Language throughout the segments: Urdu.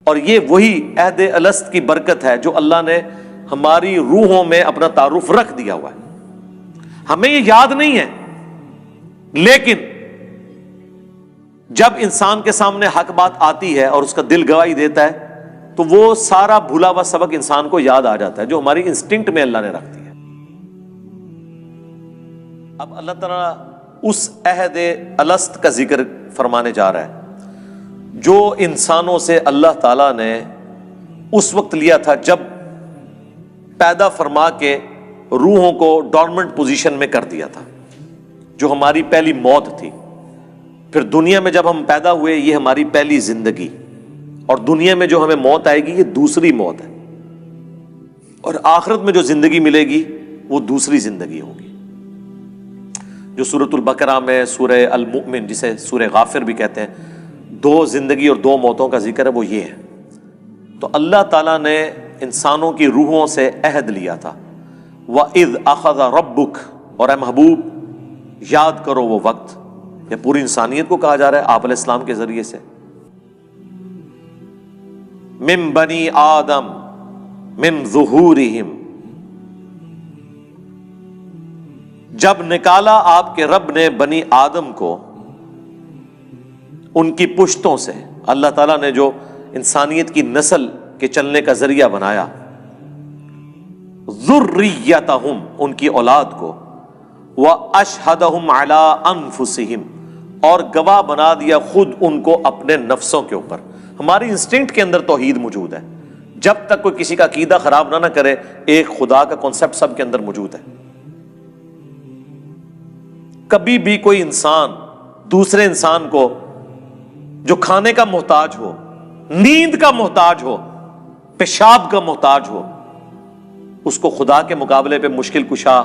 اور یہ وہی عہد الست کی برکت ہے جو اللہ نے ہماری روحوں میں اپنا تعارف رکھ دیا ہوا ہے. ہمیں یہ یاد نہیں ہے، لیکن جب انسان کے سامنے حق بات آتی ہے اور اس کا دل گواہی دیتا ہے تو وہ سارا بھولا ہوا سبق انسان کو یاد آ جاتا ہے جو ہماری انسٹنکٹ میں اللہ نے رکھ دیا. اب اللہ تعالیٰ اس عہد الست کا ذکر فرمانے جا رہا ہے جو انسانوں سے اللہ تعالیٰ نے اس وقت لیا تھا جب پیدا فرما کے روحوں کو ڈورمنٹ پوزیشن میں کر دیا تھا، جو ہماری پہلی موت تھی. پھر دنیا میں جب ہم پیدا ہوئے یہ ہماری پہلی زندگی، اور دنیا میں جو ہمیں موت آئے گی یہ دوسری موت ہے، اور آخرت میں جو زندگی ملے گی وہ دوسری زندگی ہوگی. جو سورۃ البقرہ میں سورہ المؤمن جسے سورہ غافر بھی کہتے ہیں، دو زندگی اور دو موتوں کا ذکر ہے، وہ یہ ہے. تو اللہ تعالیٰ نے انسانوں کی روحوں سے عہد لیا تھا. وَإِذْ أَخَذَ رَبُّكَ، اور اے محبوب یاد کرو وہ وقت. یہ پوری انسانیت کو کہا جا رہا ہے آپ علیہ السلام کے ذریعے سے. مِن بنی آدم مِن ظُہُورِهِمْ، جب نکالا آپ کے رب نے بنی آدم کو ان کی پشتوں سے. اللہ تعالیٰ نے جو انسانیت کی نسل کے چلنے کا ذریعہ بنایا، ذریتہم، ان کی اولاد کو، واشہدہم علی انفسہم، اور گواہ بنا دیا خود ان کو اپنے نفسوں کے اوپر. ہماری انسٹنکٹ کے اندر توحید موجود ہے. جب تک کوئی کسی کا عقیدہ خراب نہ کرے، ایک خدا کا کانسیپٹ سب کے اندر موجود ہے. کبھی بھی کوئی انسان دوسرے انسان کو جو کھانے کا محتاج ہو، نیند کا محتاج ہو، پیشاب کا محتاج ہو، اس کو خدا کے مقابلے پہ مشکل کشا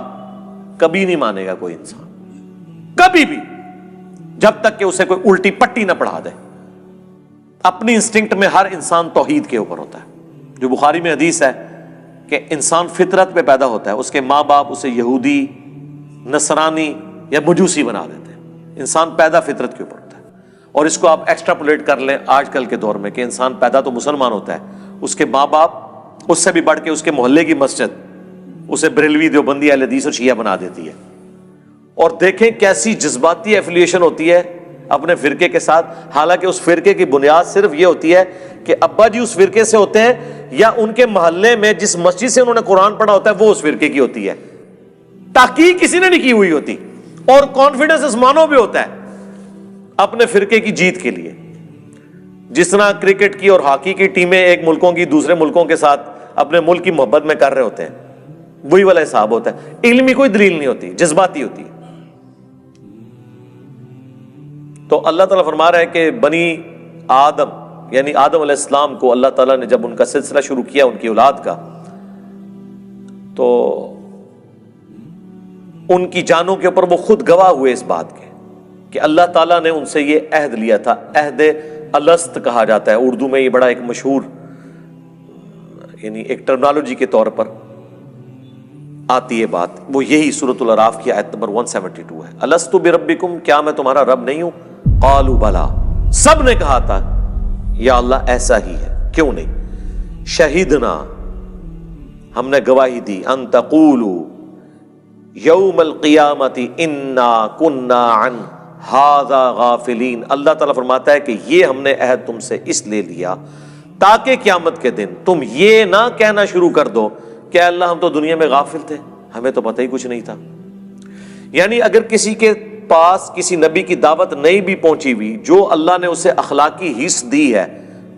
کبھی نہیں مانے گا کوئی انسان، کبھی بھی، جب تک کہ اسے کوئی الٹی پٹی نہ پڑھا دے. اپنی انسٹنکٹ میں ہر انسان توحید کے اوپر ہوتا ہے. جو بخاری میں حدیث ہے کہ انسان فطرت پہ پیدا ہوتا ہے، اس کے ماں باپ اسے یہودی، نصرانی یا مجوسی بنا دیتے ہیں. انسان پیدا فطرت کے اوپر ہوتا ہے. اور اس کو آپ ایکسٹراپولیٹ کر لیں آج کل کے دور میں کہ انسان پیدا تو مسلمان ہوتا ہے، اس کے ماں باپ اس سے بھی بڑھ کے اس کے محلے کی مسجد اسے بریلوی، دیوبندی، اہل حدیث اور شیعہ بنا دیتی ہے. اور دیکھیں کیسی جذباتی ایفیلیشن ہوتی ہے اپنے فرقے کے ساتھ، حالانکہ اس فرقے کی بنیاد صرف یہ ہوتی ہے کہ ابا جی اس فرقے سے ہوتے ہیں، یا ان کے محلے میں جس مسجد سے انہوں نے قرآن پڑھا ہوتا ہے وہ اس فرقے کی ہوتی ہے. تحقیق کسی نے نہیں کی ہوئی ہوتی، اور کانفیڈنس آسمانوں بھی ہوتا ہے اپنے فرقے کی جیت کے لیے. جس طرح کرکٹ کی اور ہاکی کی ٹیمیں ایک ملکوں کی دوسرے ملکوں کے ساتھ اپنے ملک کی محبت میں کر رہے ہوتے ہیں، وہی والا حساب ہوتا ہے. علمی کوئی دلیل نہیں ہوتی، جذباتی ہوتی ہے. تو اللہ تعالیٰ فرما رہا ہے کہ بنی آدم یعنی آدم علیہ السلام کو اللہ تعالیٰ نے جب ان کا سلسلہ شروع کیا ان کی اولاد کا، تو ان کی جانوں کے اوپر وہ خود گواہ ہوئے اس بات کے کہ اللہ تعالیٰ نے ان سے یہ عہد لیا تھا. عہد الست کہا جاتا ہے اردو میں. یہ بڑا ایک مشہور یعنی ایک ٹرمنالوجی کے طور پر آتی ہے بات. وہ یہی سورۃ الاعراف کی آیت نمبر 172 ہے. الست بربکم، کیا میں تمہارا رب نہیں ہوں؟ قالوا بلا، سب نے کہا تھا یا اللہ ایسا ہی ہے، کیوں نہیں. شہیدنا، ہم نے گواہی دی، ان تقولوا یوم القیامت انا کنا عن ھذا غافلین. اللہ تعالیٰ فرماتا ہے کہ یہ ہم نے عہد تم سے اس لیے لیا تاکہ قیامت کے دن تم یہ نہ کہنا شروع کر دو کہ اللہ ہم تو دنیا میں غافل تھے، ہمیں تو پتہ ہی کچھ نہیں تھا. یعنی اگر کسی کے پاس کسی نبی کی دعوت نہیں بھی پہنچی ہوئی، جو اللہ نے اسے اخلاقی حص دی ہے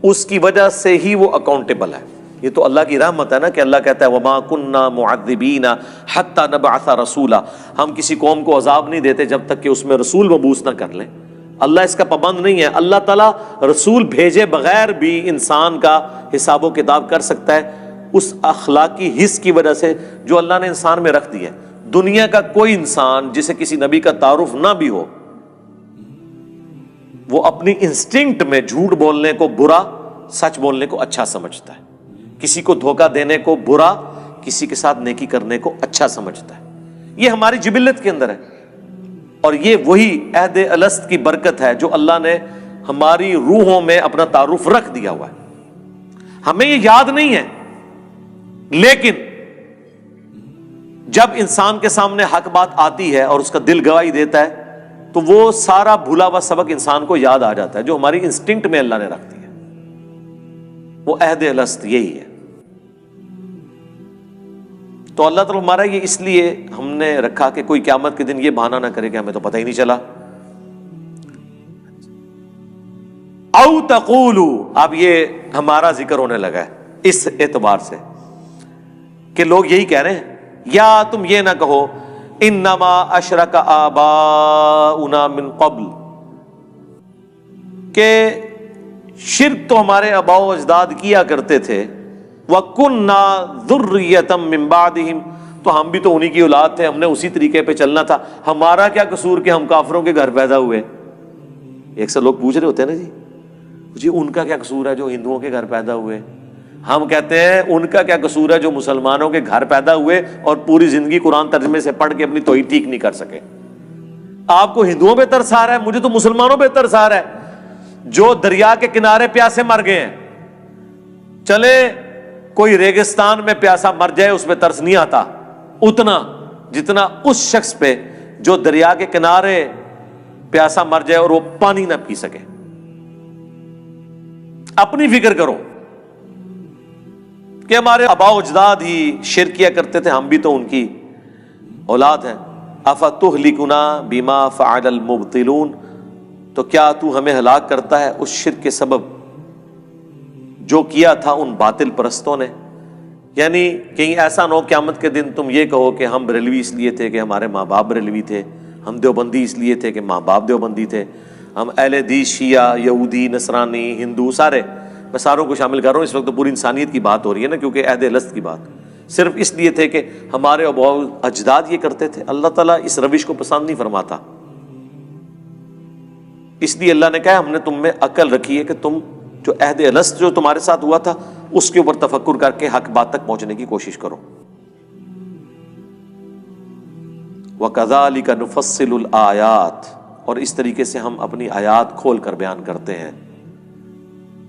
اس کی وجہ سے ہی وہ اکاؤنٹیبل ہے. یہ تو اللہ کی رحمت ہے نا کہ اللہ کہتا ہے وما کننا معذبین حتی نبعث رسولا، ہم کسی قوم کو عذاب نہیں دیتے جب تک کہ اس میں رسول مبعوث نہ کر لیں. اللہ اس کا پابند نہیں ہے. اللہ تعالیٰ رسول بھیجے بغیر بھی انسان کا حساب و کتاب کر سکتا ہے اس اخلاقی حص کی وجہ سے جو اللہ نے انسان میں رکھ دی ہے. دنیا کا کوئی انسان جسے کسی نبی کا تعارف نہ بھی ہو، وہ اپنی انسٹنکٹ میں جھوٹ بولنے کو برا، سچ بولنے کو اچھا سمجھتا ہے. کسی کو دھوکہ دینے کو برا، کسی کے ساتھ نیکی کرنے کو اچھا سمجھتا ہے. یہ ہماری جبلت کے اندر ہے. اور یہ وہی عہد الست کی برکت ہے جو اللہ نے ہماری روحوں میں اپنا تعارف رکھ دیا ہوا ہے. ہمیں یہ یاد نہیں ہے، لیکن جب انسان کے سامنے حق بات آتی ہے اور اس کا دل گواہی دیتا ہے تو وہ سارا بھولا ہوا سبق انسان کو یاد آ جاتا ہے جو ہماری انسٹنکٹ میں اللہ نے رکھ دی ہے، وہ عہد الست یہی ہے۔ تو اللہ تعالیٰ ہمارا یہ اس لیے ہم نے رکھا کہ کوئی قیامت کے دن یہ بہانہ نہ کرے کہ ہمیں تو پتہ ہی نہیں چلا۔ او تقولوا، اب یہ ہمارا ذکر ہونے لگا ہے اس اعتبار سے کہ لوگ یہی کہہ رہے ہیں، یا تم یہ نہ کہو انما اشرک آباؤنا من قبل، کہ شرک تو ہمارے آباء و اجداد کیا کرتے تھے، وَكُنَّا ذُرِّيَّةً مِّن بَعْدِهِمْ، تو ہم بھی تو انہی کی اولاد تھے، ہم نے اسی طریقے پہ چلنا تھا، ہمارا کیا قصور کہ ہم کافروں کے گھر پیدا ہوئے۔ ایک سے لوگ پوچھ رہے ہوتے ہیں نا جی ان کا کیا قصور ہے جو ہندوؤں کے گھر پیدا ہوئے؟ ہم کہتے ہیں ان کا کیا قصور ہے جو مسلمانوں کے گھر پیدا ہوئے اور پوری زندگی قرآن ترجمے سے پڑھ کے اپنی توحید ٹھیک نہیں کر سکے۔ آپ کو ہندوؤں پہ ترس آ رہا ہے، مجھے تو مسلمانوں پہ ترس آ رہا ہے جو دریا کے کنارے پیاسے مر گئے ہیں۔ چلے کوئی ریگستان میں پیاسا مر جائے اس پہ ترس نہیں آتا اتنا جتنا اس شخص پہ جو دریا کے کنارے پیاسا مر جائے اور وہ پانی نہ پی سکے۔ اپنی فکر کرو کہ ہمارے آباء و اجداد ہی شرک کیا کرتے تھے، ہم بھی تو ان کی اولاد ہیں۔ افتہلکنا بما فعل المبطلون، تو کیا تو ہمیں ہلاک کرتا ہے اس شرک کے سبب جو کیا تھا ان باطل پرستوں نے؟ یعنی کہیں ایسا نہ ہو قیامت کے دن تم یہ کہو کہ ہم بریلوی اس لیے تھے کہ ہمارے ماں باپ بریلوی تھے، ہم دیوبندی اس لیے تھے کہ ماں باپ دیوبندی تھے، ہم اہل حدیث شیعہ یہودی نصرانی ہندو سارے، میں ساروں کو شامل کر رہا ہوں، اس وقت تو پوری انسانیت کی بات ہو رہی ہے نا، کیونکہ عہد الست کی بات صرف اس لیے تھے کہ ہمارے آباء و اجداد یہ کرتے تھے۔ اللہ تعالیٰ اس روش کو پسند نہیں فرماتا، اس لیے اللہ نے کہا ہم نے تم میں عقل رکھی ہے کہ تم جو عہد الست جو تمہارے ساتھ ہوا تھا اس کے اوپر تفکر کر کے حق بات تک پہنچنے کی کوشش کرو۔ وَكَذَلِكَ نُفَصِّلُ الْآيَاتِ، اور اس طریقے سے ہم اپنی آیات کھول کر بیان کرتے ہیں،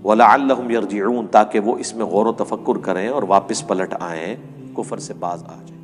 وَلَعَلَّهُمْ يَرْجِعُونَ، تاکہ وہ اس میں غور و تفکر کریں اور واپس پلٹ آئیں، کفر سے باز آ جائیں۔